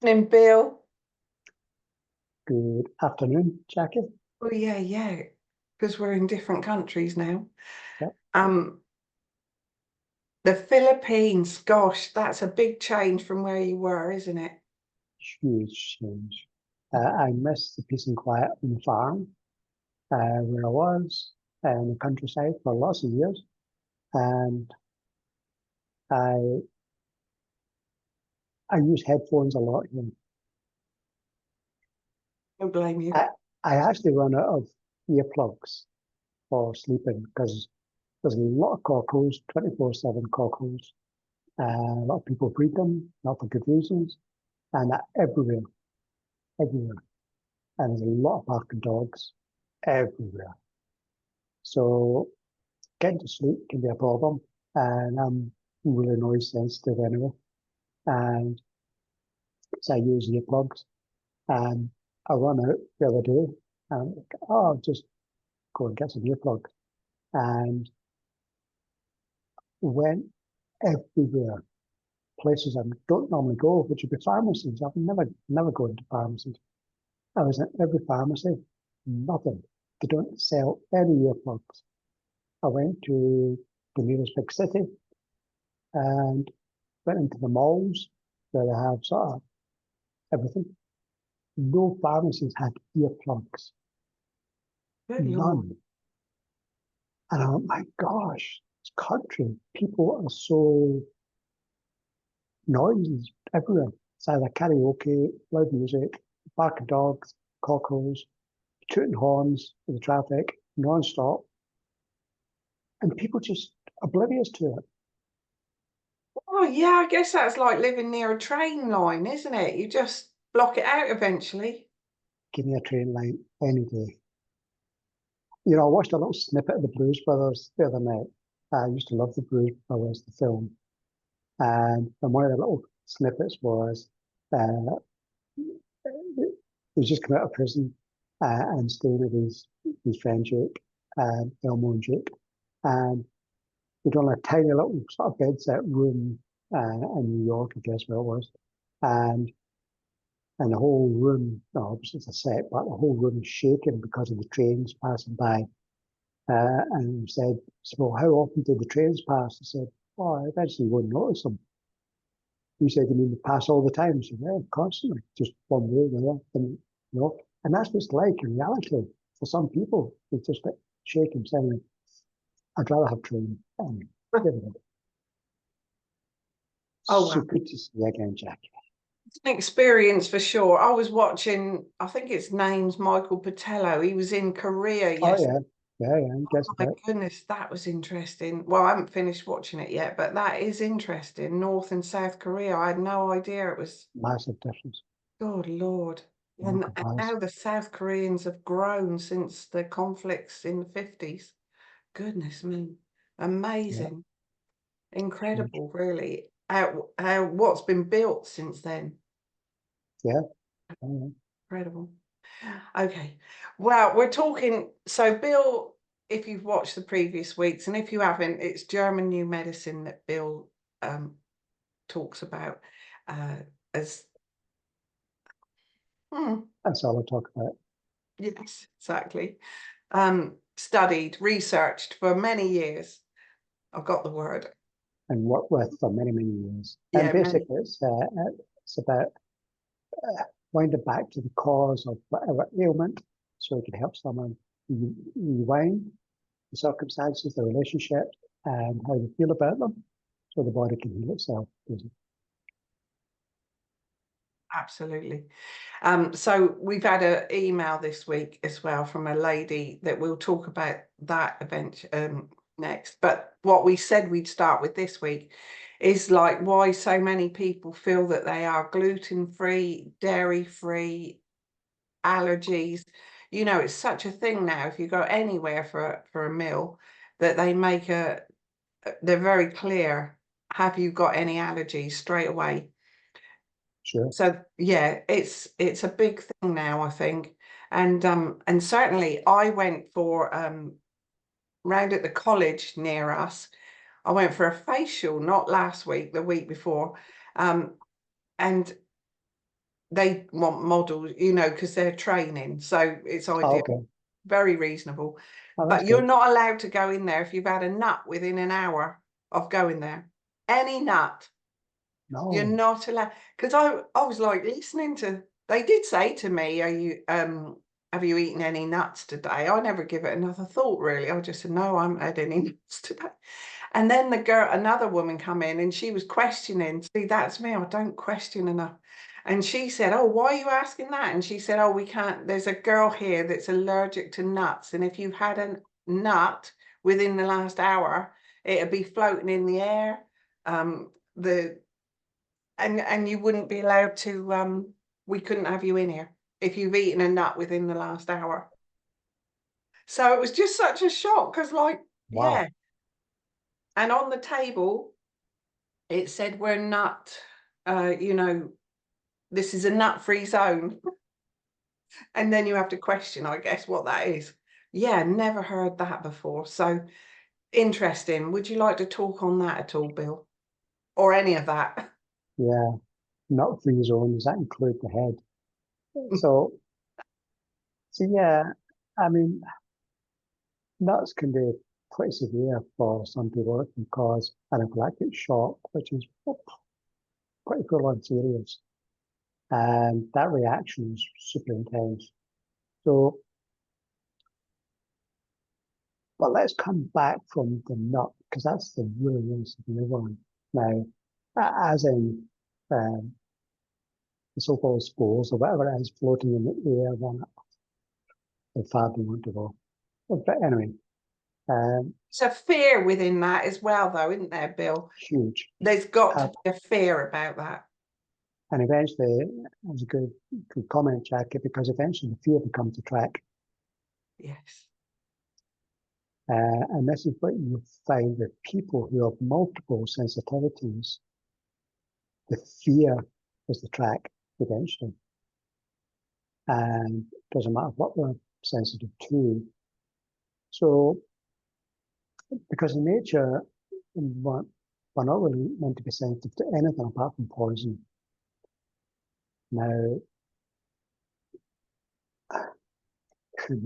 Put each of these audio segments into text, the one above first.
Evening, Bill. Good afternoon, Jackie. Oh yeah, because we're in different countries now. Yep, Um, the Philippines, gosh, that's a big change from where you were, isn't it? huge change. I missed the peace and quiet on the farm where I was in the countryside for lots of years, and I I use headphones a lot here. Don't blame you. I actually run out of earplugs for sleeping because there's a lot of cockles, 24/7 cockles. A lot of people breed them, not for good reasons, and they're everywhere, everywhere. And there's a lot of barking dogs everywhere. So getting to sleep can be a problem, and I'm really noise sensitive anyway. And so I use earplugs, and I run out the other day, and I'm like, oh, I'll just go and get some earplugs, and went everywhere, places I don't normally go, which would be pharmacies. I've never go into pharmacies. I was in every pharmacy, nothing. They don't sell any earplugs. I went to the nearest big city and went into the malls where they have sort of everything. No pharmacies had earplugs, Good Lord. none. And I'm like, my gosh, this country, people are so noisy everywhere. It's either karaoke, loud music, barking dogs, cockles, tooting horns in the traffic, non-stop, and people just oblivious to it. Oh yeah, I guess that's like living near a train line, isn't it? You just block it out eventually. Give me a train line any day. You know, I watched a little snippet of the Blues Brothers the other night. I used to love the Blues Brothers, the film. And one of the little snippets was uh, he's just come out of prison and staying with his friend Jake, Elmo and Jake. And he'd on a tiny little sort of bed set room in New York, I guess where it was. And the whole room, no, obviously it's a set, but the whole room is shaking because of the trains passing by. And said, well, how often did the trains pass? I said, oh, I eventually won't notice them. He said, you mean they pass all the time? I said, yeah, constantly, just one way or the other. And, you know, and that's what it's like in reality. For some people, it's just like shaking, saying, I'd rather have train. Oh So well, good to see you again, Jack. it's an experience for sure. I was watching, I think his name's Michael Patello. He was in Korea Oh, yesterday. yeah. Yeah, yeah, I guess My that. goodness, that was interesting. Well, I haven't finished watching it yet, but that is interesting. North and South Korea. I had no idea it was, Massive difference. good Lord. No And comparison. how the South Koreans have grown since the conflicts in the 50s. Goodness me. Yeah, Amazing. huge. Incredible, really. How what's been built since then. Yeah. Yeah. Incredible. Okay. Well, we're talking. So, Bill, if you've watched the previous weeks, and if you haven't, it's German New Medicine that Bill um, talks about uh, as. Hmm, That's all I talk about. yes, exactly. Studied, researched for many years. I've got the word. And worked with for many, many years. And Yeah, many. basically, it's about wind it back to the cause of whatever ailment so it can help someone rewind the circumstances, the relationship, and how they feel about them so the body can heal itself. Absolutely. So we've had an email this week as well from a lady that we'll talk about that event next. But what we said we'd start with this week is like why so many people feel that they are gluten-free, dairy-free, allergies. You know, it's such a thing now. If you go anywhere for a meal, that they make they're very clear. Have you got any allergies straight away? Sure. So yeah, it's a big thing now, I think. And certainly I went for round at the college near us, I went for a facial, not last week, the week before. And they want models, you know, because they're training. So it's Oh, ideal, okay. very reasonable. Oh, that's But you're good. not allowed to go in there if you've had a nut within an hour of going there. Any nut. You're No. not allowed, because I was like listening to, they did say to me, are you have you eaten any nuts today? I never give it another thought really. I just said, no, I haven't had any nuts today. And then another woman come in and she was questioning. See, that's me, I don't question enough. And she said, oh, why are you asking that? And she said, oh, we can't, there's a girl here that's allergic to nuts. And if you've had a nut within the last hour, it'll be floating in the air. The and you wouldn't be allowed to we couldn't have you in here if you've eaten a nut within the last hour. So it was just such a shock, because like, yeah. Wow. And on the table it said we're nut, you know, this is a nut-free zone. And then you have to question, I guess, what that is. Yeah, never heard that before. So interesting. Would you like to talk on that at all, Bill, or any of that? Yeah. Nut-free zone, does that include the head? So, so yeah, I mean, nuts can be pretty severe for some people. It can cause anaphylactic shock, which is pretty full on serious. And that reaction is super intense. So, but let's come back from the nut, because that's the really, really severe one. Now, as in the so-called spores or whatever it is floating in the air, then the far do you want to go. But anyway, It's a fear within that as well, though, isn't there, Bill? huge. There's got to be a fear about that. And eventually, it was a good comment, Jackie, because eventually the fear becomes a track. Yes. And this is what you find with people who have multiple sensitivities. The fear is the track eventually. And it doesn't matter what they're sensitive to. So, because in nature, we're not really meant to be sensitive to anything apart from poison. Now,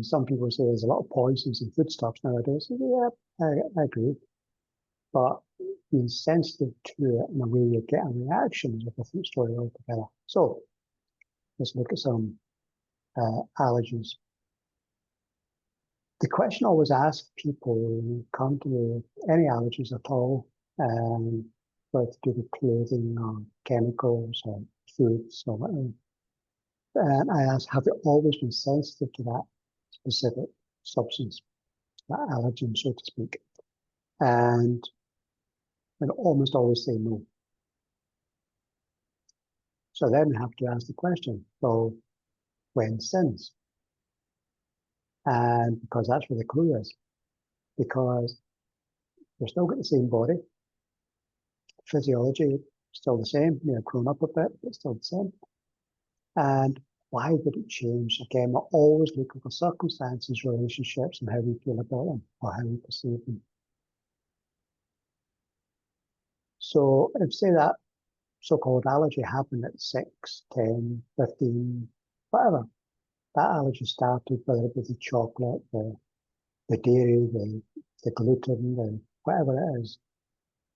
some people say there's a lot of poisons in foodstuffs nowadays. Yeah, I agree. But being sensitive to it in a way you get a reaction is a different story altogether. So let's look at some allergies. The question I always ask people who come to me with any allergies at all, whether to do with clothing or chemicals or foods or whatever, and I ask, have you always been sensitive to that specific substance, that allergen, so to speak? And almost always say no. So then we have to ask the question, well, when since? And because that's where the clue is. Because you're still got the same body, physiology still the same, grown up a bit, but still the same. And why would it change? Again, we're always looking for circumstances, relationships, and how we feel about them or how we perceive them. So if say that so-called allergy happened at 6, 10, 15, whatever, that allergy started, whether it was the chocolate, the dairy, the gluten, the whatever it is,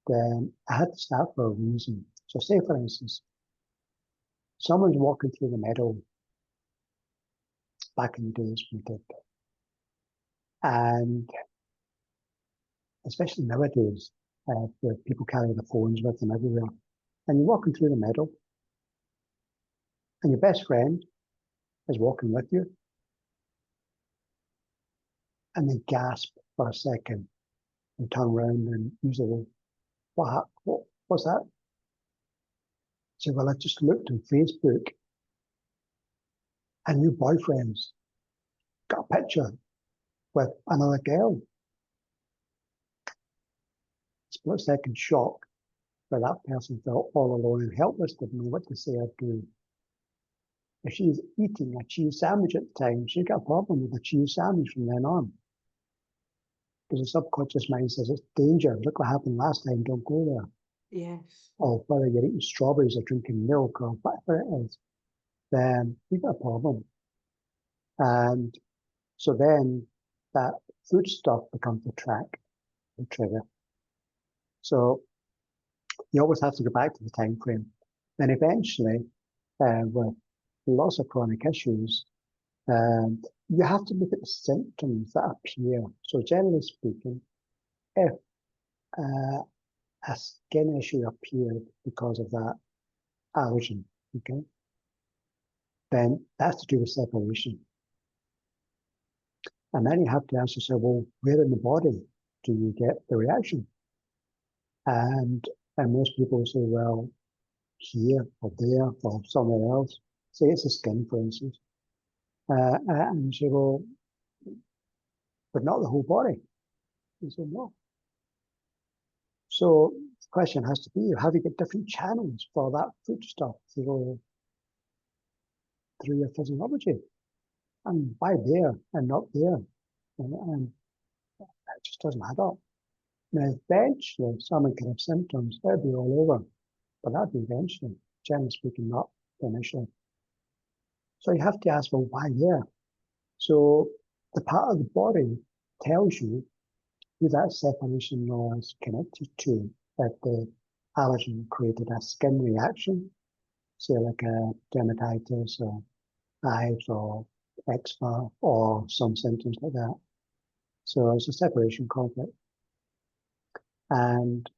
then I had to start for a reason. So say, for instance, someone's walking through the meadow back in the days when we did, and especially nowadays, where people carry their phones with them everywhere, and you're walking through the meadow, and your best friend is walking with you, and they gasp for a second and turn around and usually, what's that? Say, well, I just looked on Facebook and your boyfriend's got a picture with another girl. Split second shock where that person felt all alone and helpless, didn't know what to say or do. If she's eating a cheese sandwich at the time, she's got a problem with the cheese sandwich from then on. Because the subconscious mind says it's danger. Look what happened last time, don't go there. Yes. Or whether you're eating strawberries or drinking milk or whatever it is. then you've got a problem. And so then that food stuff becomes the trigger. So you always have to go back to the time frame. Then eventually, with lots of chronic issues, you have to look at the symptoms that appear. So generally speaking, if a skin issue appeared because of that allergen, okay, then that's to do with separation. And then you have to ask yourself, well, where in the body do you get the reaction? And most people say, well, here or there or somewhere else. Say it's the skin, for instance. And you say, well, but not the whole body. You say, no. So the question has to be, have you got different channels for that food stuff through your physiology? And why there and not there? And it just doesn't add up. Now, eventually, someone can have symptoms, they'll be all over, but that'd be eventually, generally speaking, not initially. So you have to ask, well, why there? So the part of the body tells you who that separation was connected to, that the allergen created a skin reaction, say like a dermatitis or hives or eczema or some symptoms like that. So it's a separation conflict. And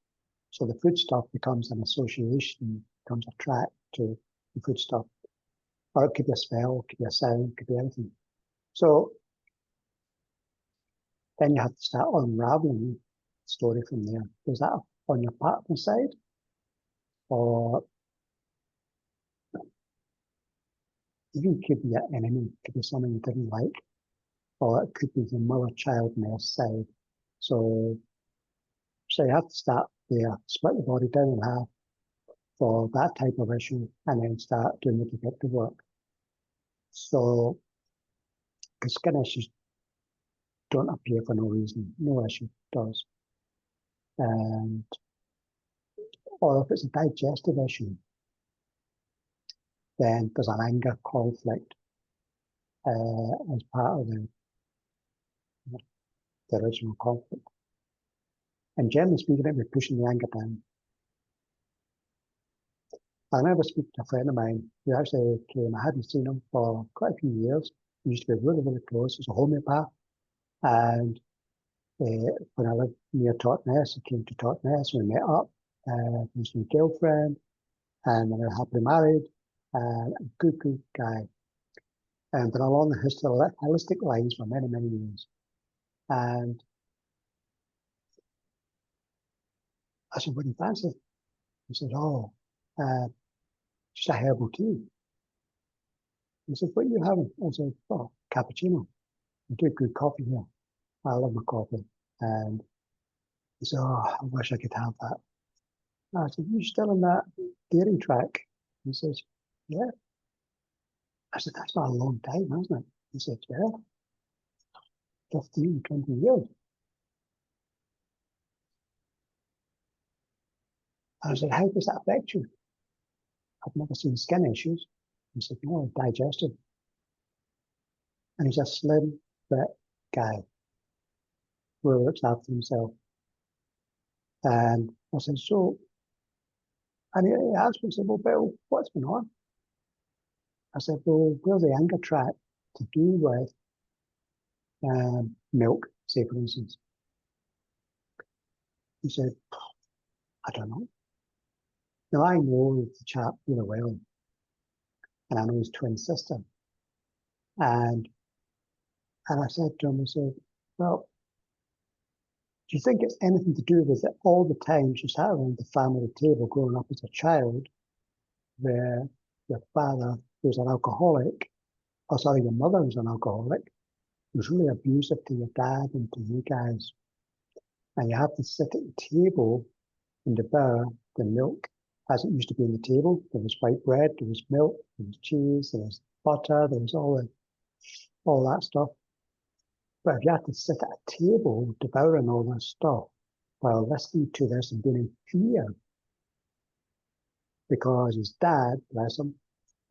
so the food stuff becomes an association, becomes a track to the food stuff. Or it could be a smell, it could be a sound, it could be anything. So then you have to start unraveling the story from there. Is that on your partner side? Or even could be an enemy, could be something you didn't like, or it could be the mother-child nest side. So you have to start there, split the body down in half for that type of issue, and then start doing the detective work. So, because skin issues don't appear for no reason, no issue does. And, or if it's a digestive issue, then there's an anger conflict as part of the original conflict. And generally speaking, it would be pushing the anger down. I remember speaking to a friend of mine who actually came, I hadn't seen him for quite a few years. We used to be really, really close. He's a homeopath. And when I lived near Totnes, he came to Totnes, we met up. He was my girlfriend, and we were happily married. A good, good guy. But along the holistic lines for many, many years. And I said, what do you fancy? He said, oh, just a herbal tea. He said, what are you having? I said, oh, cappuccino. We do good coffee here. I love my coffee. And he said, oh, I wish I could have that. I said, you still in that dairy track? He says, yeah. I said, that's not a long time, hasn't it? He said, yeah, 15, 20 years. I said, how does that affect you? I've never seen skin issues. He said, no, digestive. And he's a slim, fit guy who looks after himself. And I said, so, and he asked me, he said, well, Bill, what's going on? I said, well, where's the anger track to do with milk, say, for instance? He said, I don't know. Now, I know the chap really well, and I know his twin sister. And I said to him, I said, well, do you think it's anything to do with it all the time you sat around the family table growing up as a child, where your father was an alcoholic, or sorry, your mother was an alcoholic, was really abusive to your dad and to you guys, and you have to sit at the table and devour the milk as it used to be on the table. There was white bread, there was milk, there was cheese, there was butter, there was all that stuff. But if you had to sit at a table devouring all this stuff while listening to this and being in fear because his dad, bless him,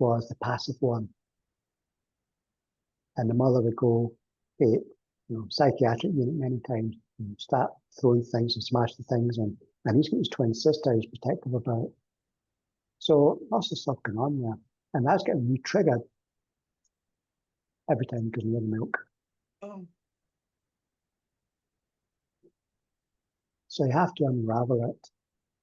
was the passive one. And the mother would go, psychiatric unit many times, and start throwing things and smash the things, and he's got his twin sister he's protective about. So lots of stuff going on there. And that's getting re-triggered every time he goes near the milk. Oh. So you have to unravel it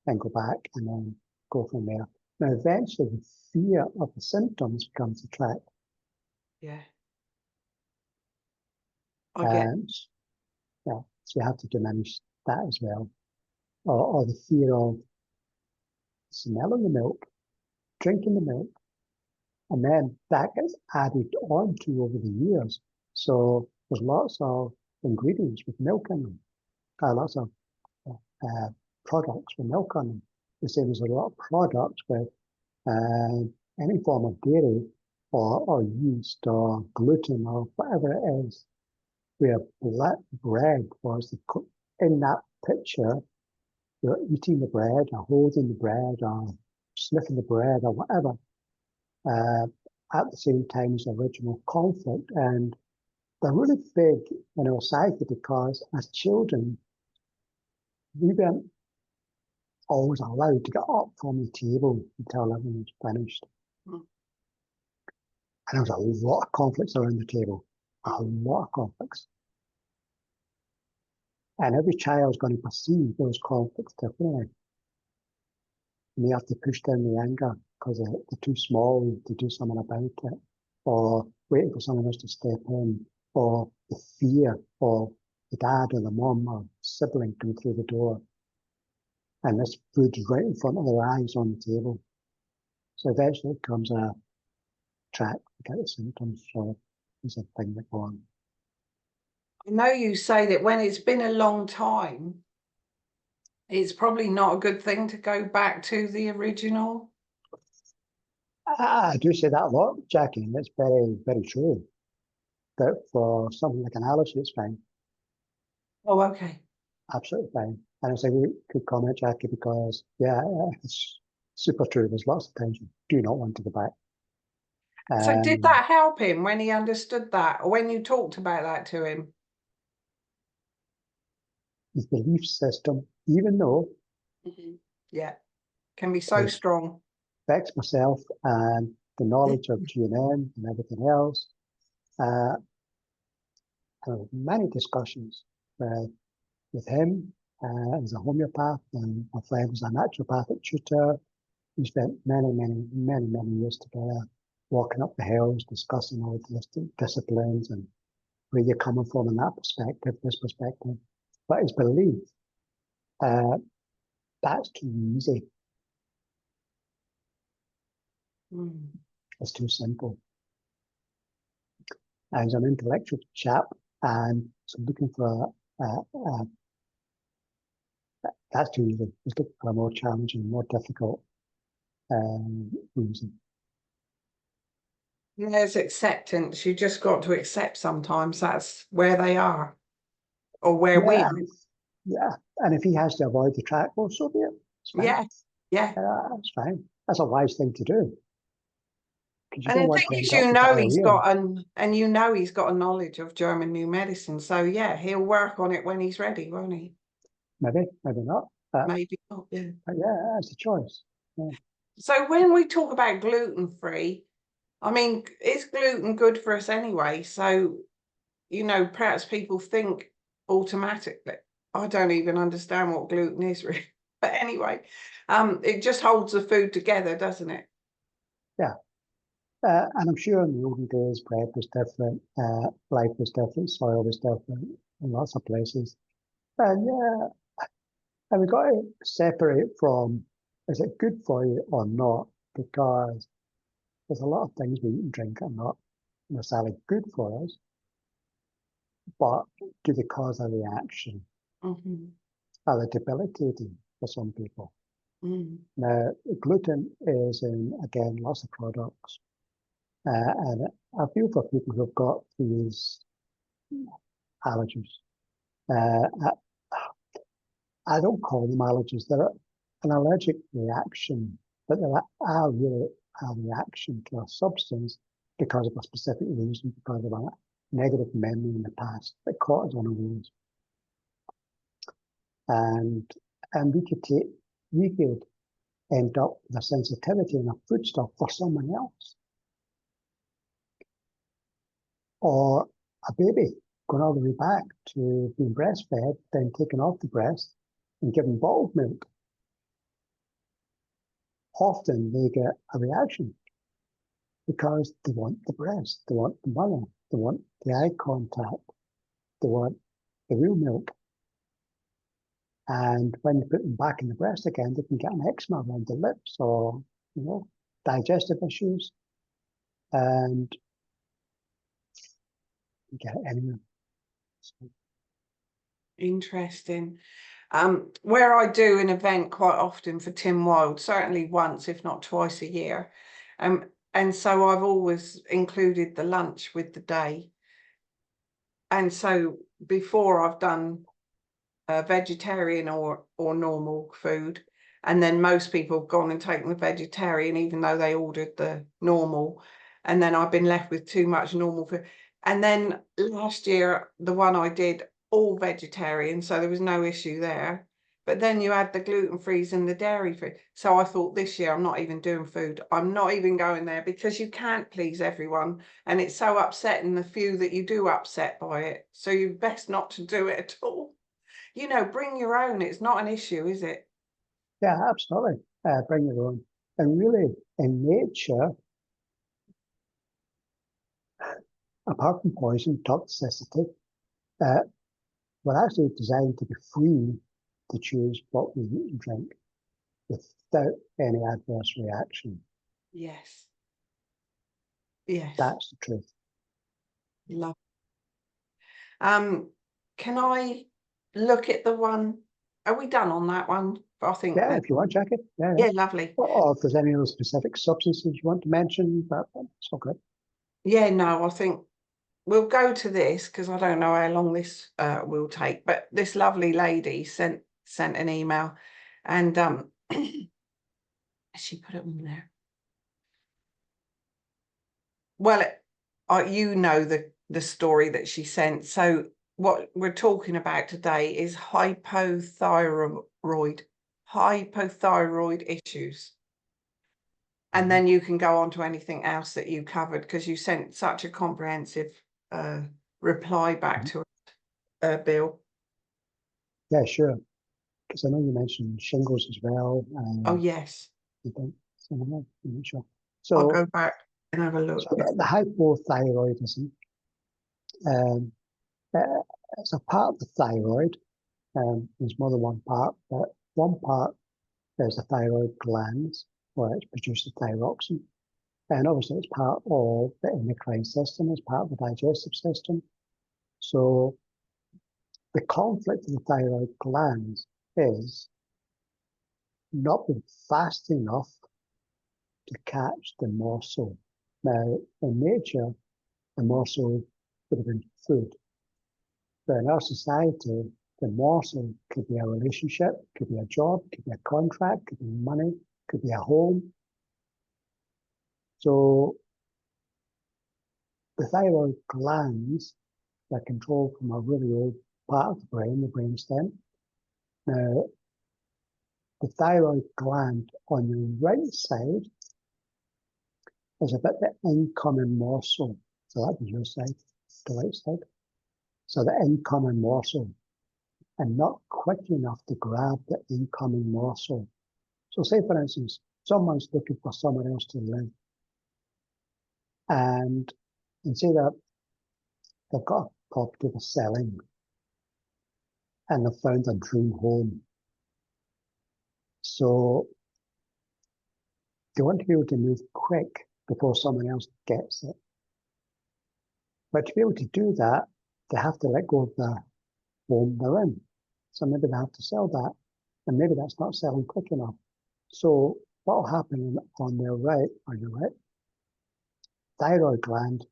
and go back and then go from there. Now, eventually, the fear of the symptoms becomes a threat. Yeah. I get. And yeah, so you have to diminish that as well. Or the fear of smelling the milk, drinking the milk, and then that gets added on to over the years. So there's lots of ingredients with milk in them, lots of products with milk on them. The same as a lot of products with any form of dairy or yeast or gluten or whatever it is, where black bread was in that picture. You're eating the bread or holding the bread or sniffing the bread or whatever at the same time as the original conflict. And they're really big in our psyche because as children, we weren't always allowed to get up from the table until everything was finished. Mm. And there was a lot of conflicts around the table, a lot of conflicts. And every child's going to perceive those conflicts differently. And they have to push down the anger because they're too small to do something about it, or waiting for someone else to step in, or the fear of the dad or the mum or sibling coming through the door. And this food's right in front of their eyes on the table. So eventually it becomes a track to get the symptoms. So it's a thing that go on. I know you say that when it's been a long time, it's probably not a good thing to go back to the original. I do say that a lot, Jackie, and it's very, very true. That for something like an allergy, it's fine. Oh, okay. Absolutely fine. And it's a good comment, Jackie, because, yeah, it's super true. There's lots of times you do not want to go back. So did that help him when he understood that, or when you talked about that to him? His belief system, even though yeah, can be so strong. Affects myself and the knowledge of GNM and everything else. Many discussions with him as a homeopath, and my friend was a naturopathic tutor. We spent many, many, many, many years together, walking up the hills, discussing all the different disciplines and where you're coming from in that perspective, this perspective. But his belief, that's too easy. It's too simple. And he's an intellectual chap, and so looking for that's too easy. He's looking for a more challenging, more difficult reason. There's acceptance. You just got to accept sometimes that's where they are, or where we are. Yeah, and if he has to avoid the track, well, so be it. It's fine. Yeah. That's fine. That's a wise thing to do. And the thing is, you know he's got a knowledge of German new medicine. So yeah, he'll work on it when he's ready, won't he? Maybe not. Maybe not. Yeah. But yeah, that's a choice. Yeah. So when we talk about gluten-free, I mean, is gluten good for us anyway? So, perhaps people think automatically. I don't even understand what gluten is really. But anyway, it just holds the food together, doesn't it? Yeah. And I'm sure in the olden days, bread was different, life was different, soil was different in lots of places. And yeah, and we've got to separate from, is it good for you or not? Because there's a lot of things we eat and drink that are not necessarily good for us, but do they cause a reaction? Are they debilitating for some people? Now, gluten is in, again, lots of products. And I feel for people who've got these allergies. I don't call them allergies. They're an allergic reaction, but they are really a reaction to a substance because of a specific reason, because of a negative memory in the past that caught us unawares. And we could end up with a sensitivity in a foodstuff for someone else. Or a baby going all the way back to being breastfed, then taken off the breast and given bottled milk. Often they get a reaction because they want the breast, they want the mother, they want the eye contact, they want the real milk. And when you put them back in the breast again, they can get an eczema around the lips or, digestive issues, and you get it anywhere. So, Interesting. Where I do an event quite often for Tim Wilde, certainly once, if not twice a year. And so I've always included the lunch with the day. And so before I've done vegetarian or normal food, and then most people have gone and taken the vegetarian even though they ordered the normal, and then I've been left with too much normal food. And then last year the one I did all vegetarian, so there was no issue there, but then you add the gluten-free and the dairy-free. So I thought this year I'm not even doing food, I'm not even going there, because you can't please everyone, and it's so upsetting the few that you do upset by it, so you're best not to do it at all. Bring your own. It's not an issue, is it? yeah, absolutely. Bring your own. And really, in nature, apart from poison, toxicity, we're actually designed to be free to choose what we eat and drink without any adverse reaction. Yes. Yes. That's the truth. Love. Can I look at the one? Are we done on that one? I think. Yeah, if you want, Jackie. Yeah, Yeah, lovely. Or if there's any other specific substances you want to mention, but it's all good. Yeah, no, I think we'll go to this because I don't know how long this will take. But this lovely lady sent an email, and she put it on there. Well, the story that she sent. So what we're talking about today is hypothyroid issues. And then you can go on to anything else that you covered, because you sent such a comprehensive reply back to it, Bill. Yeah, sure. Because I know you mentioned shingles as well. Oh, yes. Sure. I'll So, go back and have a look. so the hypothyroidism, it's a part of the thyroid. There's more than one part, but one part is the thyroid glands, where it's produced the thyroxine. And obviously it's part of the endocrine system, it's part of the digestive system. So the conflict of the thyroid glands is not being fast enough to catch the morsel. Now, in nature, the morsel would have been food. But in our society, the morsel could be a relationship, could be a job, could be a contract, could be money, could be a home. So the thyroid glands are controlled from a really old part of the brain, the brainstem. Now, the thyroid gland on the right side is about the incoming morsel. So that'd be your side, the right side. So the incoming morsel, and not quick enough to grab the incoming morsel. So say, for instance, someone's looking for someone else to live, and say that they've got a property they're selling, and they've found a dream home. So they want to be able to move quick before someone else gets it. But to be able to do that, they have to let go of the home they're in. So maybe they have to sell that, and maybe that's not selling quick enough. So what will happen on their right, thyroid gland,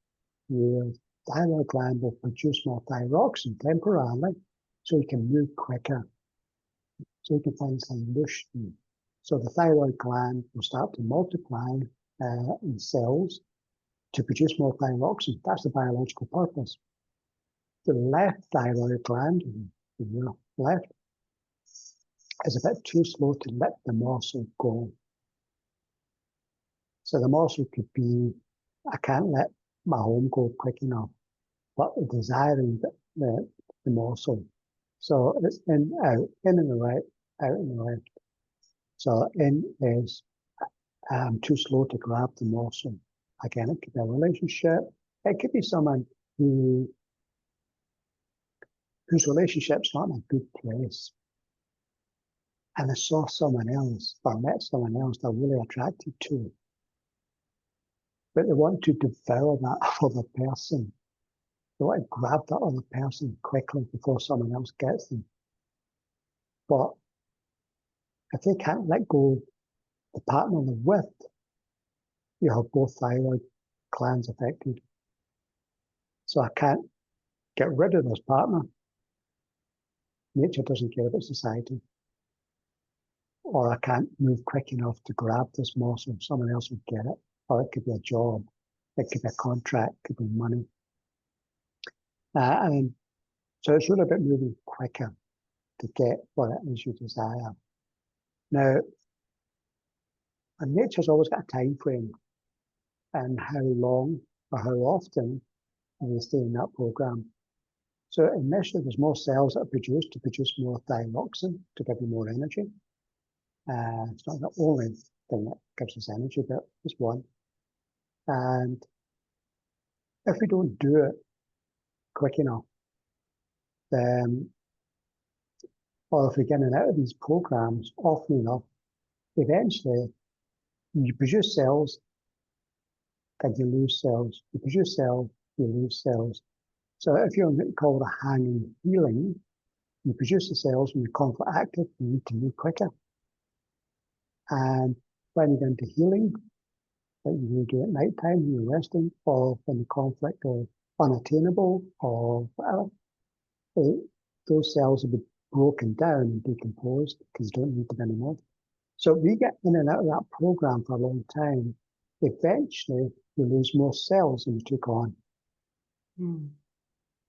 your thyroid gland will produce more thyroxine temporarily, so you can move quicker, so you can find solution. So the thyroid gland will start to multiply, in cells to produce more thyroxine. That's the biological purpose. The left thyroid gland, the left, is a bit too slow to let the morsel go. So the morsel could be, I can't let my home go quick enough, but desiring the morsel. So it's in, out, in and the right, out and the left. So in is too slow to grab the morsel. Again, it could be a relationship. It could be someone whose relationship's not in a good place. And they saw someone else or met someone else they're really attracted to. But they want to devour that other person. They want to grab that other person quickly before someone else gets them. But if they can't let go of the partner they're with, you have both thyroid glands affected. So I can't get rid of this partner. Nature doesn't care about society. Or I can't move quick enough to grab this morsel. Someone else would get it. Or it could be a job. It could be a contract. It could be money. And so it's really about moving quicker to get what it is you desire. Now, and nature's always got a time frame and how long or how often they stay in that program. So initially, there's more cells that are produced to produce more thyroxine to give you more energy. It's not the only thing that gives us energy, but it's one. And if we don't do it quick enough, then, or if we're getting out of these programs often enough, eventually you produce cells, then you lose cells. You produce cells, you lose cells. So if you're what you call the hanging healing, you produce the cells when you're conflict active, you need to move quicker. And when you get into healing, like you do at night time when you're resting, or when the conflict is unattainable, or whatever, those cells will be broken down and decomposed because you don't need them anymore. So we get in and out of that program for a long time. Eventually, you lose more cells than you took on.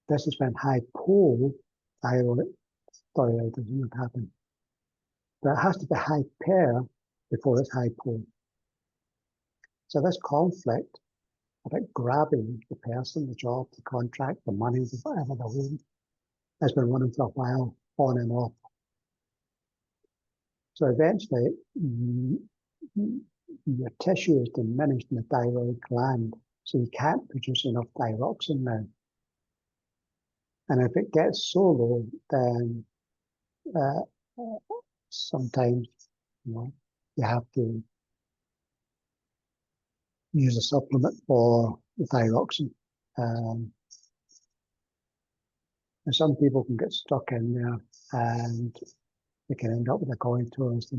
This is when hypothyroidism would happen. But it has to be hyper before it's hypo. So this conflict about grabbing the person, the job, the contract, the money, whatever the home, has been running for a while, on and off. So eventually, your tissue is diminished in the thyroid gland, so you can't produce enough thyroxine now. And if it gets so low, then sometimes you have to use a supplement for the thyroxine. And some people can get stuck in there and they can end up with a coitus.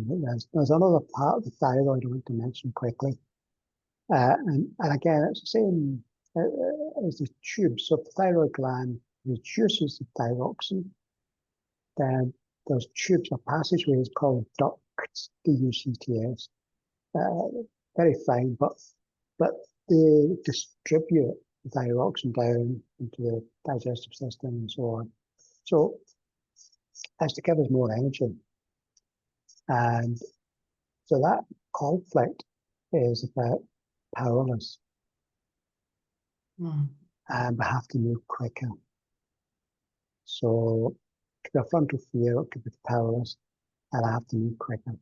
There's another part of the thyroid I want to mention quickly. And again, it's the same as the tube. So if the thyroid gland reduces the thyroxine, then those tubes or passageways called ducts, D-U-C-T-S, very fine, but they distribute the thyroxine down into the digestive system and so on. So as to give us more energy. And so that conflict is about powerless. And we have to move quicker. So it could be a frontal fear, it could be powerless, and I have to move quicker.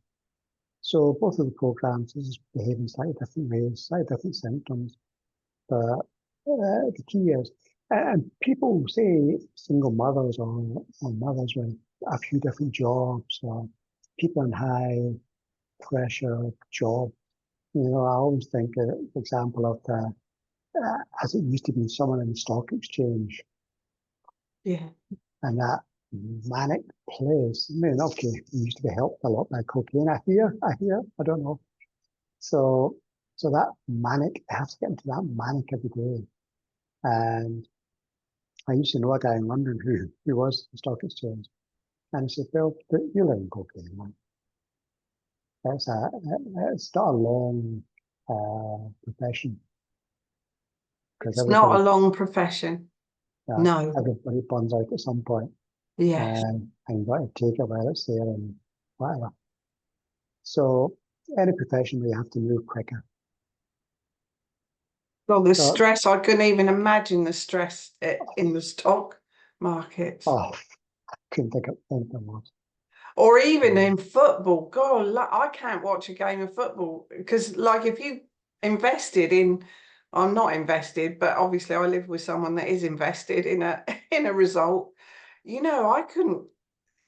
So both of the programs is behaving slightly different ways, slightly different symptoms. But the key is, and people say single mothers or mothers with a few different jobs or people in high pressure jobs. I always think, for example, of the, as it used to be, someone in the stock exchange. Yeah. And that manic place. Okay, it used to be helped a lot by cocaine. I hear, I don't know. So that manic, I have to get into that manic every day. And I used to know a guy in London who was the stock exchange. And he said, Bill, you live in cocaine, man. It's not a long profession, because It's not a everybody long profession. No. everybody burns out at some point, Yes. and you've got to take it while it's there and whatever. So any profession where you have to move quicker. Well, the So, stress, I couldn't even imagine the stress in the stock markets. oh, I couldn't think of anything worse. Or even Um, in football. God, I can't watch a game of football because, like, if you invested in, I'm not invested, but obviously I live with someone that is invested in a in a result. I couldn't.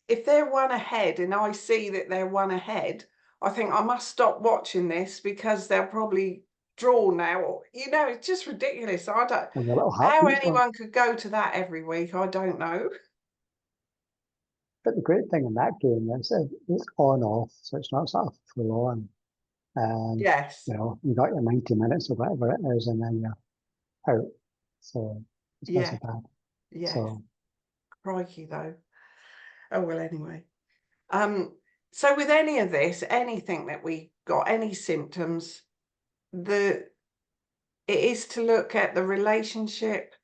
If they're one ahead and I see that they're one ahead, I think I must stop watching this because they'll probably draw now. It's just ridiculous. I don't. and your little How heartbeats going. anyone could go to that every week, I don't know. But the great thing in that game is it's on off, so it's not sort of full on. Yes. You got your 90 minutes or whatever it is, and then you're out. So it's not so Yeah. bad. Yes. So Crikey, though. Oh, well, anyway. So with any of this, anything that we got, any symptoms, it is to look at the relationship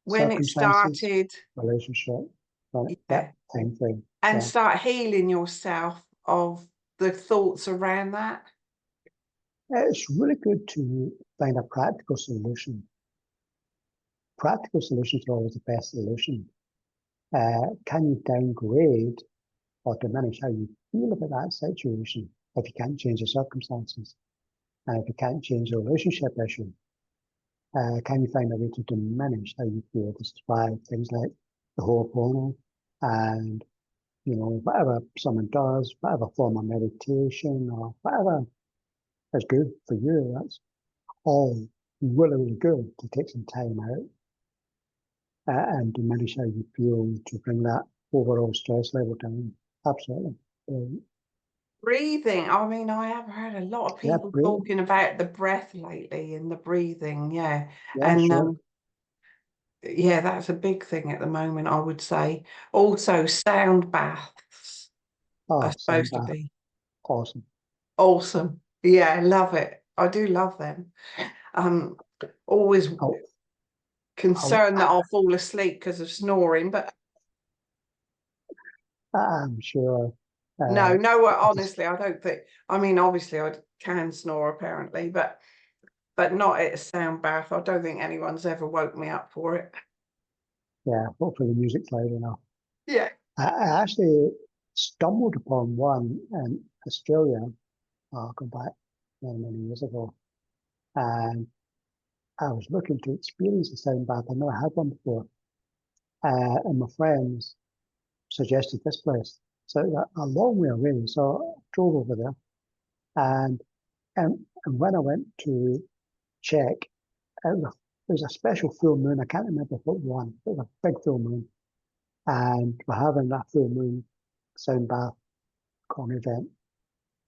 when it circumstances, started, relationship, yeah, that time frame. and Yeah. start healing yourself of the thoughts around that. It's really good to find a practical solution. Practical solutions are always the best solution. Can you downgrade or diminish how you feel about that situation if you can't change the circumstances? And if you can't change the relationship issue, can you find a way to diminish how you feel? This is why things like the Ho'oponopono and, whatever someone does, whatever form of meditation or whatever is good for you, that's all really, really good to take some time out and diminish how you feel to bring that overall stress level down. Absolutely. Breathing. I mean, I have heard a lot of Yeah, people breathe. talking about the breath lately and the breathing. Yeah. Yeah, And sure. yeah, that's a big thing at the moment, I would say. Also, sound baths are Oh, sound supposed to bath. be Awesome. awesome. Yeah, I love it. I do love them. Um, Always I'll, concerned that I'll, I'll fall asleep because of snoring, but I'm sure. no, I just, honestly, I don't think. I mean, obviously, I can snore apparently, but not at a sound bath. I don't think anyone's ever woke me up for it. yeah, hopefully the music's loud enough. Yeah. I actually stumbled upon one in Australia, go back many, many years ago, and I was looking to experience a sound bath. I never had one before, and my friends suggested this place. So it was a long way away, so I drove over there, and and when I went to check, there was a special full moon. I can't remember what one. It was a big full moon, and we're having that full moon sound bath event.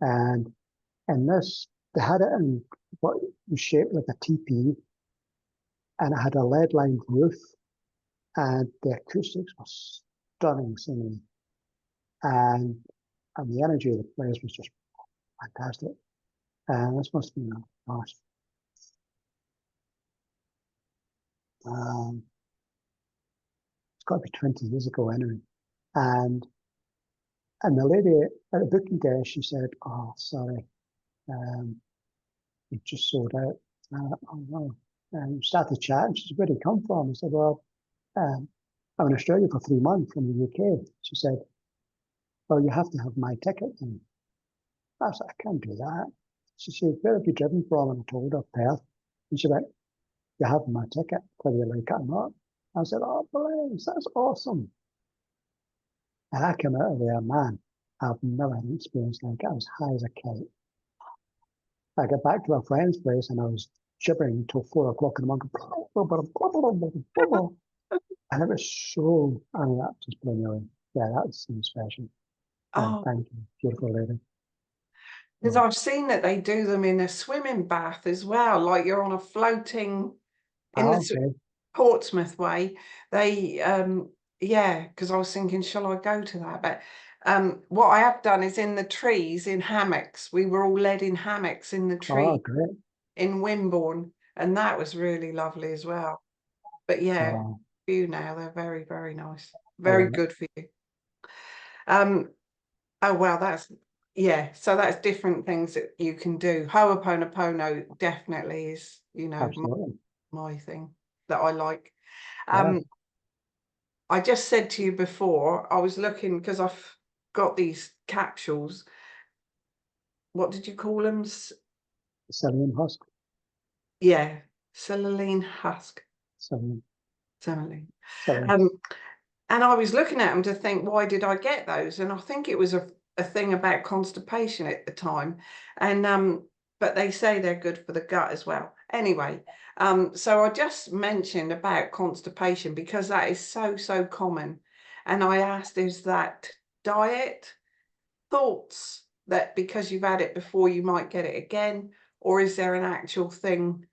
And this, they had it in what was shaped like a teepee, and it had a lead lined roof, and the acoustics were stunning singing, and the energy of the place was just fantastic. And this must have been, gosh, um, it's got to be 20 years ago anyway. And the lady at the booking desk, she said, "Oh, sorry, um, it just sold out." Oh no. And we started chatting. She said, "Where did you come from?" I said, "Well, um, I'm in Australia for 3 months from the UK." She said, "Well, you have to have my ticket." And I said, "I can't do that." She said, "Where have you driven from?" And I told her, "Perth." And she went, "You have my ticket, whether you like it or not." I said, "Oh, please, that's awesome." And I came out of there, man, I've never had an experience like it. I was high as a kite. I got back to a friend's place and I was gibbering until 4 o'clock in the morning. And it was so, I mean, that just blew me away. Yeah, that's something special. Oh, Thank you, beautiful lady. because So, I've seen that they do them in a swimming bath as well, like you're on a floating in the okay. Portsmouth way. They, yeah, because I was thinking, shall I go to that? But what I have done is in the trees, in hammocks. We were all led in hammocks in the Oh, tree. great. in Wimborne, and that was really lovely as well. But yeah, few now, they're very, very nice. Very good for you. Oh well, that's so that's different things that you can do. Ho'oponopono definitely is, my thing that I like. I just said to you before, I was looking because I've got these capsules. What did you call them? Psyllium husk. Yeah, Celine husk. Psyllium. And I was looking at them to think, why did I get those? And I think it was a thing about constipation at the time. And but they say they're good for the gut as well. Anyway, so I just mentioned about constipation because that is so common. And I asked, is that diet, thoughts that because you've had it before, you might get it again? Or is there an actual thing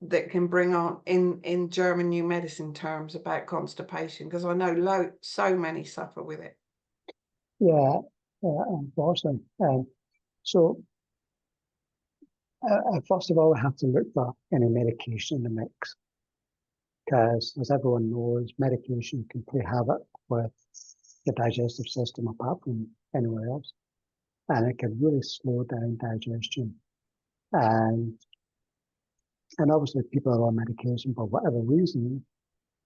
that can bring on in German new medicine terms about constipation? Because I know so many suffer with it. Yeah, unfortunately. So first of all, we have to look for any medication in the mix, because as everyone knows, medication can play havoc with the digestive system apart from anywhere else, and it can really slow down digestion. And obviously, people are on medication for whatever reason,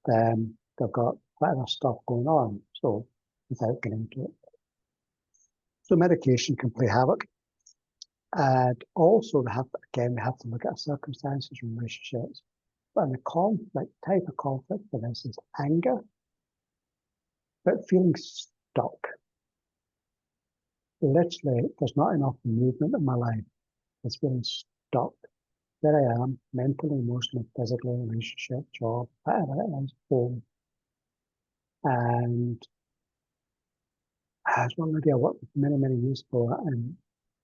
then they've got whatever stuff going on. So without getting into it, so medication can play havoc. And also, we have to look at circumstances and relationships. And the conflict, type of conflict for this is anger, but feeling stuck. Literally, there's not enough movement in my life. It's feeling stuck. There I am, mentally, emotionally, physically, relationship, job, whatever it is, home. And as one lady I worked with many years ago, and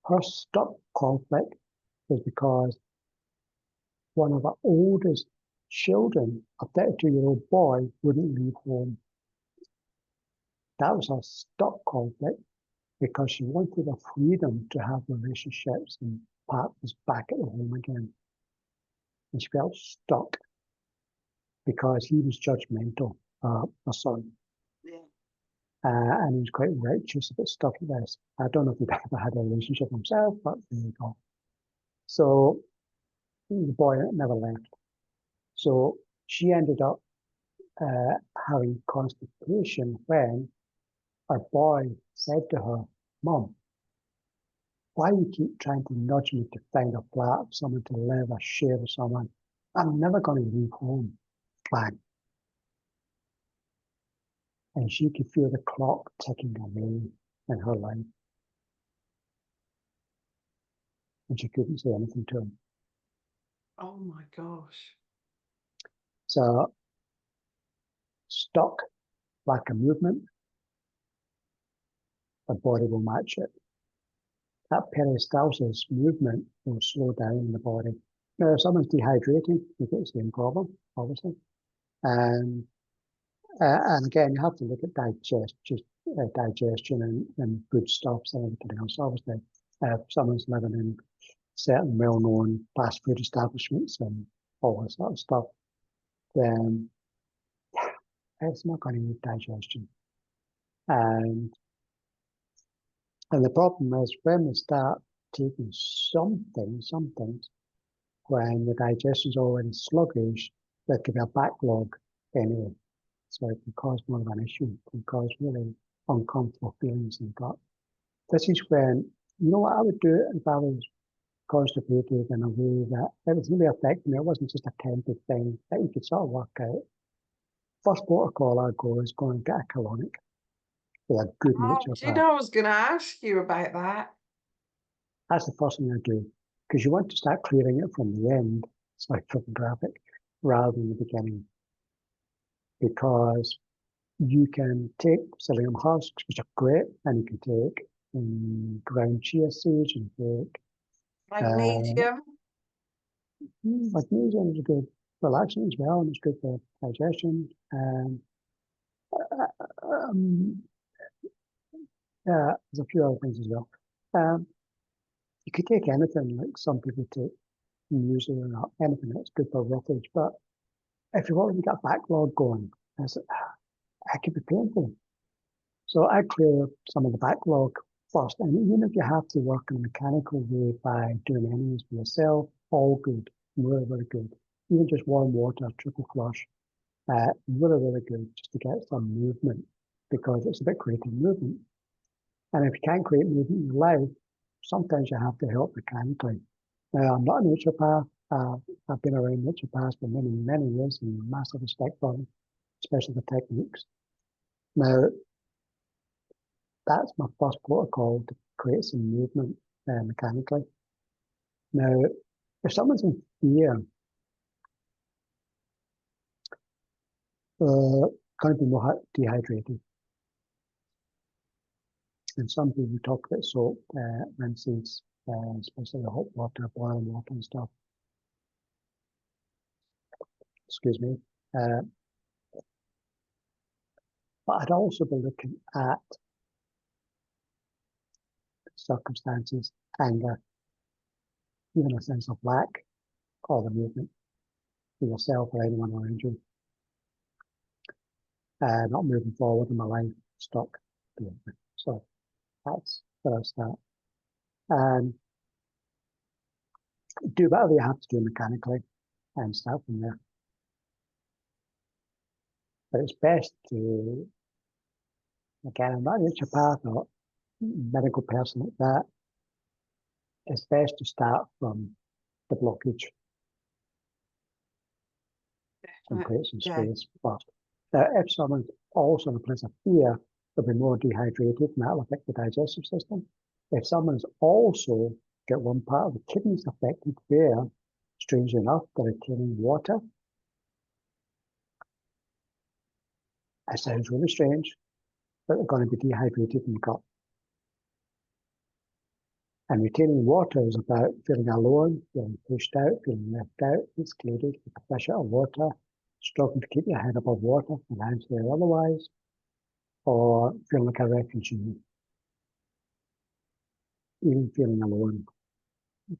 her stuck conflict was because one of her oldest children, a 32-year-old boy, wouldn't leave home. That was her stuck conflict because she wanted the freedom to have relationships and partners back at the home again. And she felt stuck because he was judgmental, her son. Yeah. And he was quite righteous about stuff like this. I don't know if he'd ever had a relationship himself, but there you go. So the boy never left. So she ended up having constipation when her boy said to her, "Mom, why do you keep trying to nudge me to find a flat or someone to live or share with someone? I'm never going to leave home." Bang. And she could feel the clock ticking away in her life. And she couldn't say anything to him. Oh my gosh. So, stuck, lack of movement, the body will match it. That peristalsis movement will slow down in the body. Now, if someone's dehydrating, you get the same problem, obviously. And again, you have to look at digestion and foodstuffs and everything else. Obviously, if someone's living in certain well-known fast food establishments and all that sort of stuff, then it's not going to need digestion. And the problem is when we start taking some things, when the digestion's already sluggish, there could be a backlog anyway. So it can cause more of an issue. It can cause really uncomfortable feelings in the gut. This is when, you know what I would do if I was constipated in a way that it was really affecting me. It wasn't just a temporary thing that you could sort of work out. First protocol I'd go is go and get a colonic with a good Oh, do you naturopath. know, I was going to ask you about that. That's the first thing I do, because you want to start clearing it from the end, sorry for the graphic, rather than the beginning. Because you can take psyllium husks, which are great, and you can take ground chia seeds and take Magnesium. magnesium is a good relaxant as well, and it's good for digestion. There's a few other things as well. You could take anything, like some people take muesli or anything that's good for roughage. But if you've already got a backlog going, it could be painful. So I clear some of the backlog first. And even if you have to work in a mechanical way by doing anything for yourself, all good, really, really good. Even just warm water, triple flush, really, really good just to get some movement, because it's about creating movement. And if you can't create movement in your life, sometimes you have to help mechanically. Now, I'm not a naturopath. I've been around naturopaths for many, many years and massive respect for them, especially the techniques. Now, that's my first protocol, to create some movement mechanically. Now, if someone's in fear, going to be more dehydrated. And some people talk about salt rinses, especially the hot water, boiling water and stuff. Excuse me. But I'd also be looking at circumstances, anger, even a sense of lack of the movement for yourself or anyone around you. Not moving forward in my life, stuck. So that's where I start. And do whatever you have to do mechanically and start from there. But it's best to, again, I'm not a naturopath or medical person like that. It's best to start from the blockage and create some space first. Now, if someone's also in a place of fear, they'll be more dehydrated and that'll affect the digestive system. If someone's also got one part of the kidneys affected there, strangely enough, they're retaining water. It sounds really strange, but they're going to be dehydrated in the gut. And retaining water is about feeling alone, feeling pushed out, feeling left out, excluded, with the pressure of water, struggling to keep your head above water financially or otherwise, or feeling like a refugee. Even feeling alone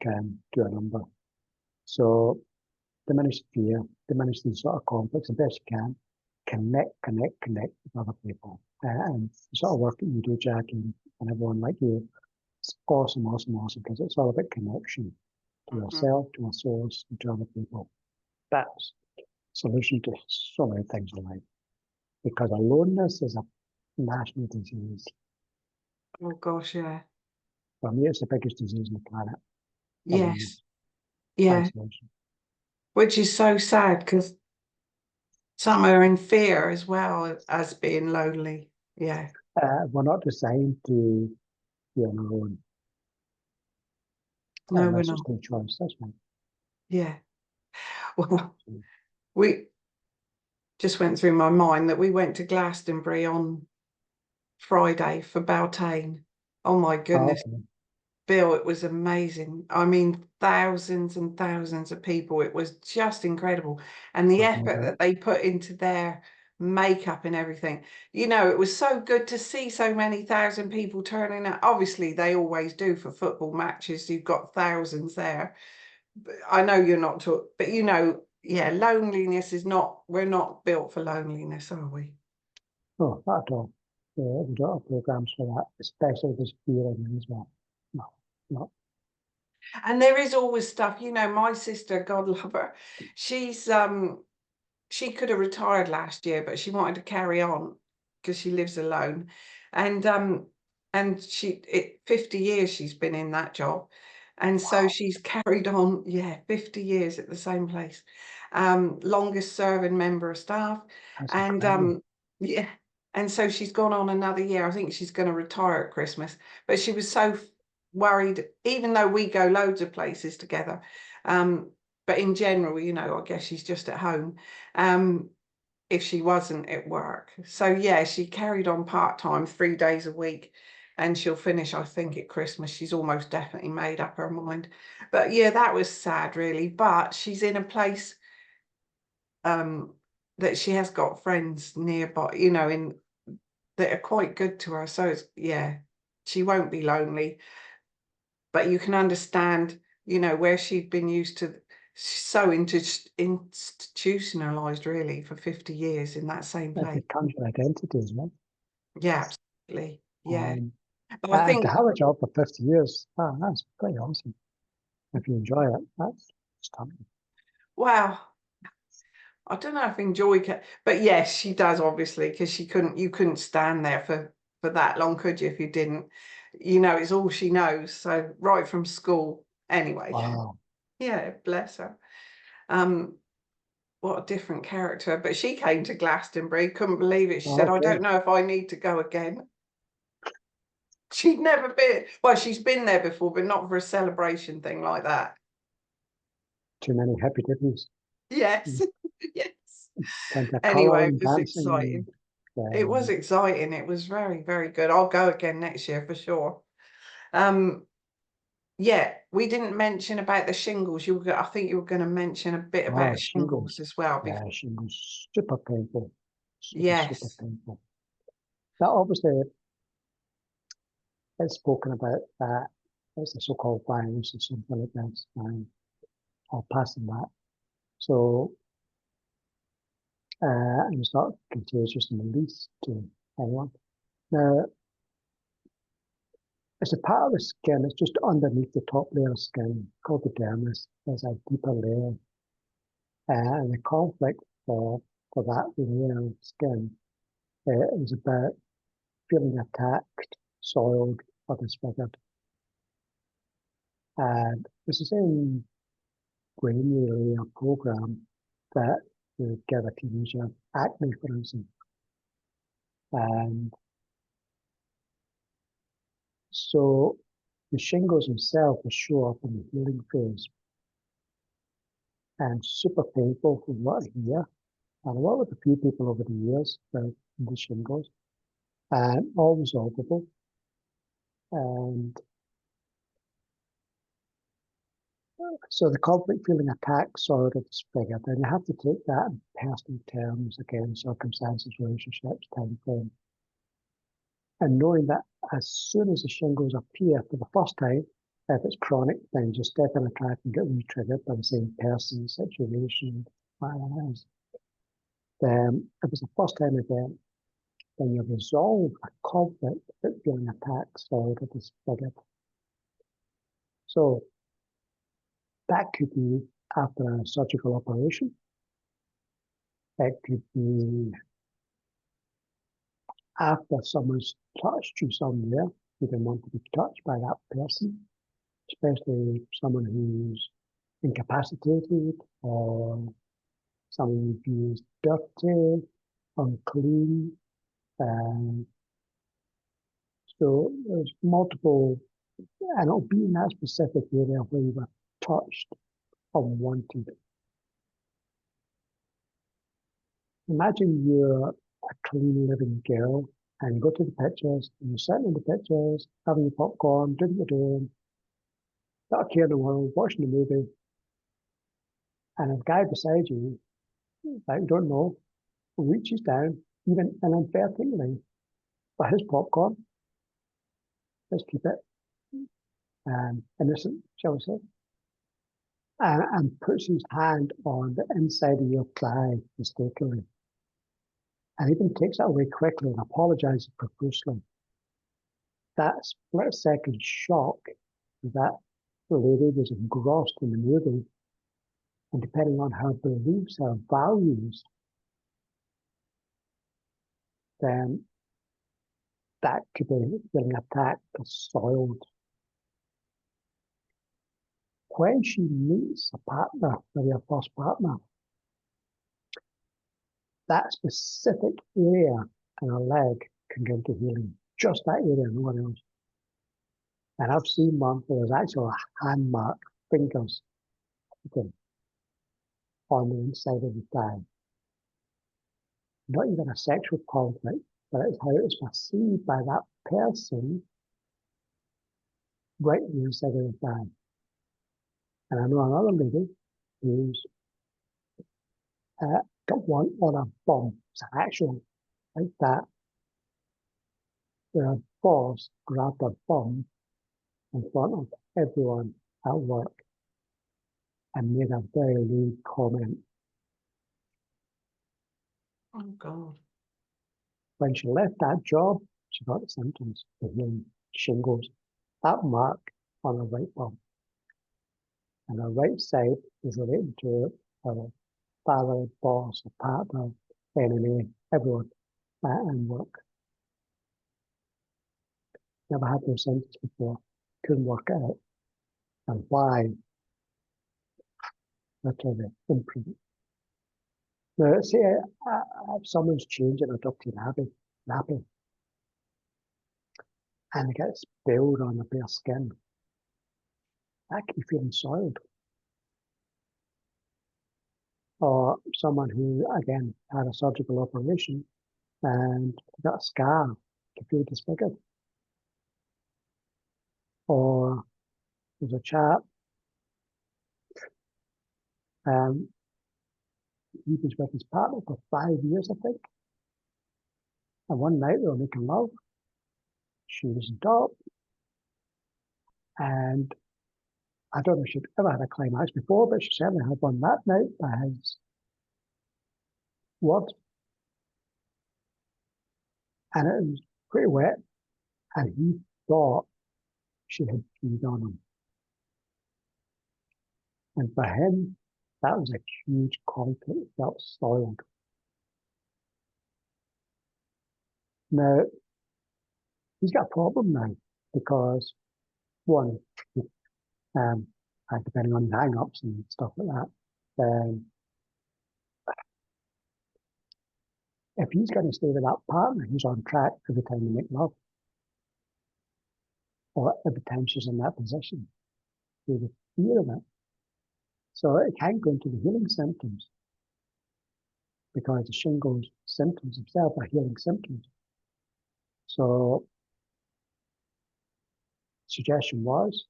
can do a number. So diminish fear, diminish these sort of conflicts the best you can. Connect with other people. And the sort of work that you do, Jackie, and everyone like you, it's awesome, because it's all about connection to yourself, to a source, and to other people. That's the solution to so many things in life. Because aloneness is a national disease. Oh gosh, yeah. For me, it's the biggest disease on the planet. Yes. Yeah. Isolation. Which is so sad, because some are in fear as well as being lonely. Yeah. We're not designed to be on our own. No, we're Unless not. it's no choice, that's right. Yeah. Well, we just went through my mind that we went to Glastonbury on Friday for Beltane. Oh my goodness, Okay. Bill, it was amazing. I mean, thousands and thousands of people. It was just incredible. And the effort that they put into their makeup and everything. You know, it was so good to see so many thousand people turning out. Obviously, they always do for football matches. You've got thousands there. But I know you're not talking, but you know, yeah, loneliness is not, we're not built for loneliness, are we? No, not at all. We don't have programs for that, especially this feeling as well. No, no. And there is always stuff, you know, my sister, God love her, she's she could have retired last year, but she wanted to carry on because she lives alone. And she 50 years she's been in that job. And so she's carried on, yeah, 50 years at the same place. Longest serving member of staff. That's And incredible. yeah. And so she's gone on another year. I think she's going to retire at Christmas. But she was so worried, even though we go loads of places together. But in general, you know, I guess she's just at home. If she wasn't at work. So yeah, she carried on part-time 3 days a week, and she'll finish, I think, at Christmas. She's almost definitely made up her mind. But yeah, that was sad really. But she's in a place that she has got friends nearby, you know, in that are quite good to her. So it's, yeah, she won't be lonely. But you can understand you know, where she'd been used to so institutionalized really for 50 years in that same It place. becomes your identity as well. Yeah, absolutely. Yeah. But I And to think, have a job for 50 years, that's pretty awesome. If you enjoy it, that's stunning. wow, I don't know if enjoy but yes, she does obviously, because you couldn't stand there for that long, could you, if you didn't? You know, it's all she knows. So right from school. Anyway, Wow. yeah, bless her. Um, what a different character. But she came to Glastonbury, couldn't believe it. She said, I Okay. don't know if I need to go again. She'd never been, well, she's been there before, but not for a celebration thing like that. Too many happy dippies. Yes, yes. Plenty of colour Anyway, it and was dancing. exciting. It was exciting. It was very, very good. I'll go again next year for sure. Um, yeah, we didn't mention about the shingles. I think you were going to mention a bit about shingles Shingles. as well. Yeah, shingles. Super painful. Super Yes, painful. That obviously is spoken about that. It's a so-called virus or something like this. And I'll pass on that. So, and it's not contagious in the least to anyone. Now, it's a part of the skin, it's just underneath the top layer of skin, called the dermis. There's a deeper layer. And the conflict for that layer of skin is about feeling attacked, soiled, or disfigured. And it's the same brain layer program that you give a teenager acne, for instance. And so the shingles themselves will show up in the healing phase and super painful from what I hear. And I worked with a few people over the years with the shingles, and all resolvable. And so the conflict feeling attacked, soiled, or disfigured, and you have to take that in personal terms, again, circumstances, relationships, time frame. And knowing that as soon as the shingles appear for the first time, if it's chronic, then just step in a track and get re-triggered by the same person, situation, whatever it is. Then, if it's a first time event, then you resolve a conflict without feeling attacked, soiled, or disfigured. So that could be after a surgical operation. It could be after someone's touched you somewhere you didn't want to be touched by that person, especially someone who's incapacitated or someone who's dirty, unclean. Um, so there's multiple, and it'll be in that specific area where you were touched unwanted. Imagine you're a clean living girl and you go to the pictures and you're sitting in the pictures, having your popcorn, doing what you're doing, not a care in the world, watching the movie, and a guy beside you that you don't know reaches down, even inadvertently, for his popcorn. Let's keep it innocent, shall we say, and puts his hand on the inside of your thigh mistakenly, and even takes it away quickly and apologizes profusely. That split second shock that the lady was engrossed in the movie, and depending on her beliefs, her values, then that could be feeling attacked or soiled. When she meets a partner, maybe her first partner, that specific area in her leg can go into healing. Just that area, no one else. And I've seen one where there's actually a hand mark, fingers, okay, on the inside of the thigh. Not even a sexual conflict, but it's how it's perceived by that person right on the inside of the thigh. And I know another lady who's got one on her bum. It's actual, like that. Her boss grabbed her bum in front of everyone at work and made a very lewd comment. Oh God. When she left that job, she got the symptoms of healing shingles. That mark on her right bum. And her right side is related to her father, boss, or partner, enemy, everyone, and work. Never had those symptoms before. Couldn't work it out. And why? Literally imprint. Now, say if someone's changing a dirty nappy, and it gets spilled on the bare skin, that can be feeling soiled. Or someone who, again, had a surgical operation and got a scar, can feel disfigured. Or there's a chap, he was with his partner for 5 years, I think. And one night they were making love. She was on top. And I don't know if she'd ever had a climax before, but she certainly had one that night by his word. And it was pretty wet. And he thought she had peed on him. And for him, that was a huge conflict. It felt soiled. Now, he's got a problem now because, one, depending on hang-ups and stuff like that, if he's going to stay with that partner, he's on track every time they make love, or every time she's in that position, with the fear of it. So it can't go into the healing symptoms because the shingles symptoms themselves are healing symptoms. So suggestion was,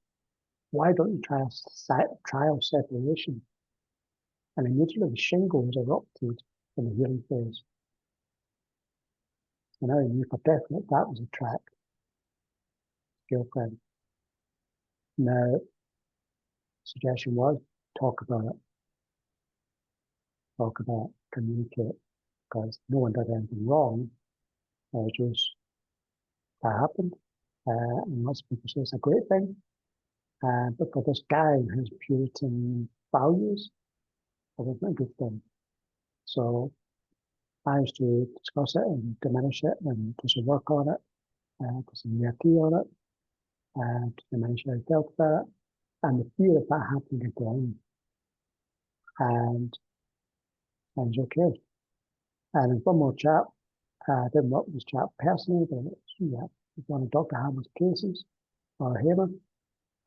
why don't you try a trial separation? And immediately the shingles erupted in the healing phase. And I knew for definite that was a track girlfriend. Now, suggestion was talk about it. Talk about, communicate, because no one did anything wrong. Just that happened. And lots of people say it's a great thing. But for this guy and his Puritan values, it wasn't a good thing. So I used to discuss it and diminish it and do some work on it, do some EFT on it, to diminish how I felt about it, and the fear of that happening again. And I was okay. And in one more chap, I didn't work with this chap personally, but yeah, it's one of Dr. Hammer's cases, or Hammer.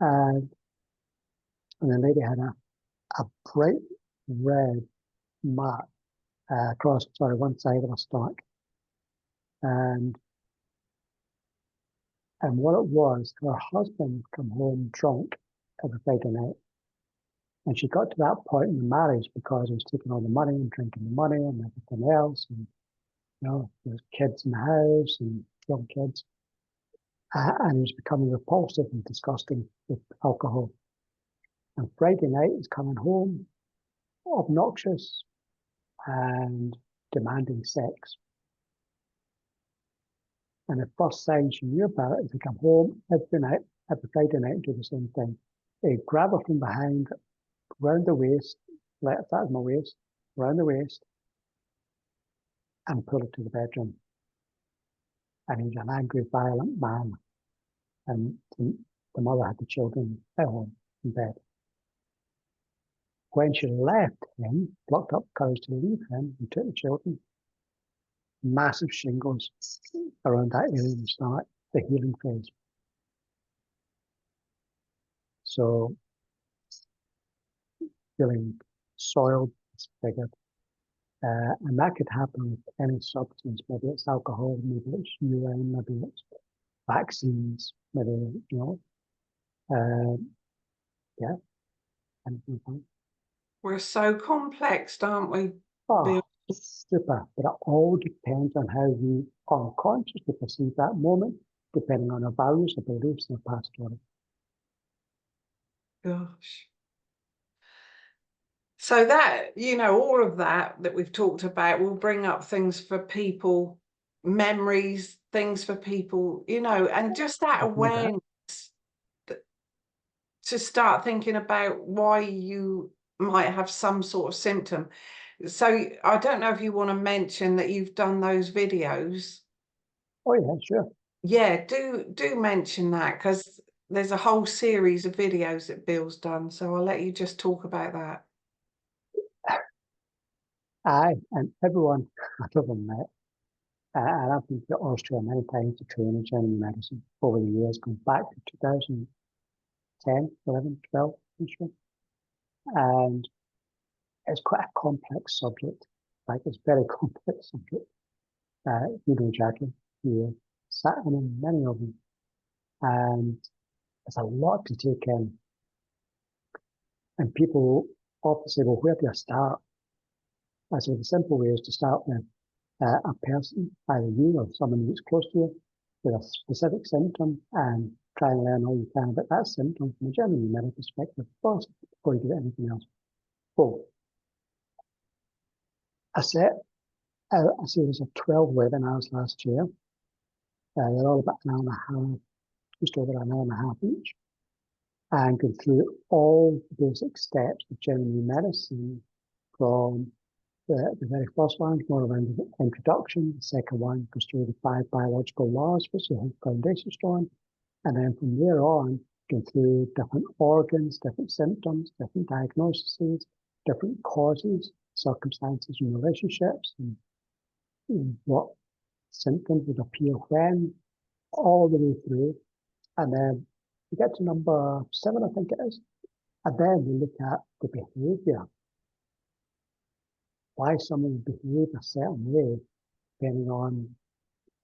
And the lady had a bright red mark across, one side of her stomach. And what it was, her husband come home drunk every Friday night. And she got to that point in the marriage because he was taking all the money and drinking the money and everything else. And, there's kids in the house and young kids. And he was becoming repulsive and disgusting with alcohol. And Friday night he's coming home, obnoxious and demanding sex. And the first sign she knew about it is to come home every night, every Friday night, and do the same thing. He'd grab her from behind, round the waist, let her start my waist, round the waist, and pull her to the bedroom. And he's an angry, violent man. And the mother had the children at home in bed. When she left him, plucked up courage to leave him, and took the children, massive shingles around that area of the stomach, the healing phase. So feeling soiled, disfigured. And that could happen with any substance, maybe it's alcohol, maybe it's urine, maybe it's vaccines, maybe, yeah, anything like that. We're so complex, aren't we, Oh, Bill? super. But it all depends on how we unconsciously perceive that moment, depending on our values, our beliefs, and our past story. Gosh. So that, all of that we've talked about will bring up things for people, memories, things for people, and just that awareness to start thinking about why you might have some sort of symptom. So I don't know if you want to mention that you've done those videos. Oh yeah, sure. Yeah, do mention that, because there's a whole series of videos that Bill's done. So I'll let you just talk about that. And everyone I've ever met, and I've been to Austria many times to train in general medicine over the years, going back to 2010, 11, 12, I'm sure. And it's quite a complex subject. Like, it's a very complex subject. Jackie, you sat in many of them, and it's a lot to take in. And people often say, well, where do I start? I say the simple way is to start with a person, either you or someone that's close to you, with a specific symptom, and try and learn all you can about that symptom from a general medical perspective first before you do anything else. So I set out a series of 12 webinars last year. They're all about an hour and a half, just over an hour and a half each, and go through all the basic steps of general medicine, from the very first one, more around the introduction. The second one goes through the 5 biological laws, which is the foundation stone. And then from there on, go through different organs, different symptoms, different diagnoses, different causes, circumstances, and relationships, and what symptoms would appear when, all the way through. And then we get to number 7, I think it is. And then we look at the behavior, why someone would behave a certain way, depending on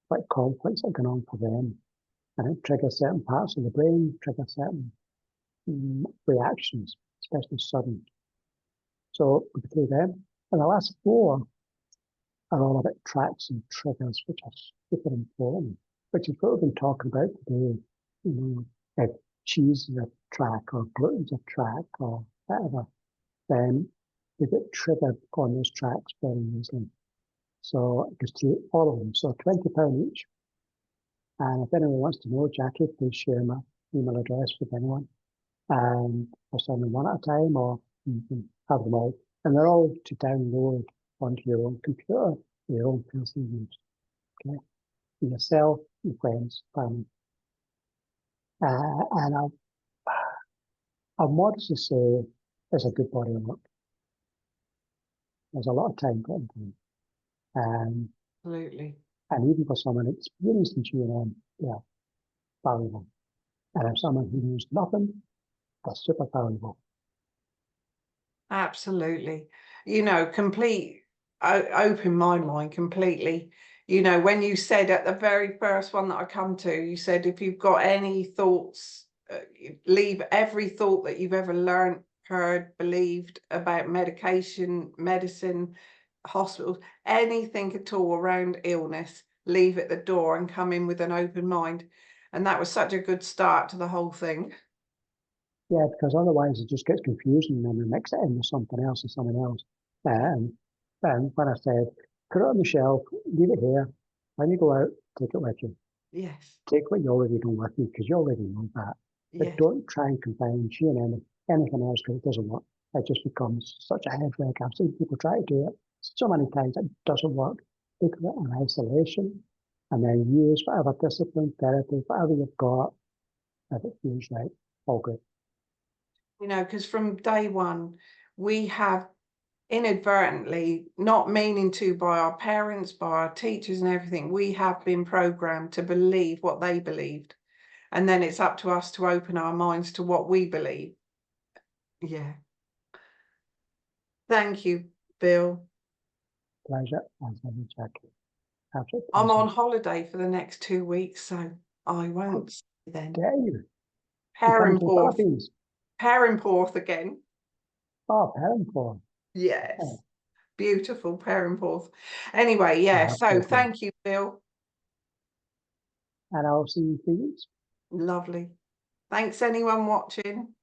what conflicts are going on for them. And it triggers certain parts of the brain, triggers certain reactions, especially sudden. So we go through them. And the last 4 are all about tracks and triggers, which are super important, which is what we've been talking about today. If cheese is a track or gluten's a track or whatever, then they get triggered on those tracks very easily. So it goes through all of them. So £20 each. And if anyone wants to know, Jackie, please share my email address with anyone. And I'll send them one at a time, or you can have them all. And they're all to download onto your own computer, your own personal use. Okay? For yourself, your friends, family. And I'll modestly say it's a good body of work. There's a lot of time put into it. Absolutely. And even for someone experienced in GNM, yeah, valuable. And if someone who knows nothing, that's super valuable. Absolutely. Complete, open my mind completely. When you said at the very first one that I come to, you said, if you've got any thoughts, leave every thought that you've ever learned, heard, believed about medication, medicine, hospitals, anything at all around illness, leave at the door and come in with an open mind. And that was such a good start to the whole thing. Yeah, because otherwise it just gets confusing, and then we mix it in with something else and something else. And when I said, put it on the shelf, leave it here. When you go out, take it with you. Yes. Take what you already know with you, because you already know that. But Yes. don't try and combine G&M with anything else, because it doesn't work. It just becomes such a headache. I've seen people try to do it so many times, it doesn't work. Take it in isolation, and then use whatever discipline, therapy, whatever you've got, if it feels right, all good. Because from day one, we have inadvertently, not meaning to, by our parents, by our teachers and everything, we have been programmed to believe what they believed. And then it's up to us to open our minds to what we believe. Yeah. Thank you, Bill. Pleasure, as ever, Jackie. Absolute I'm pleasure. on holiday for the next 2 weeks, so I won't see you then. Dare you? You come to the Perranporth. Philippines? Perranporth again. Oh, Perranporth. Yes. Oh, Beautiful Perranporth. Anyway, yeah, so thank you, Bill. and I'll see you in 3 weeks. Lovely. Thanks, anyone watching.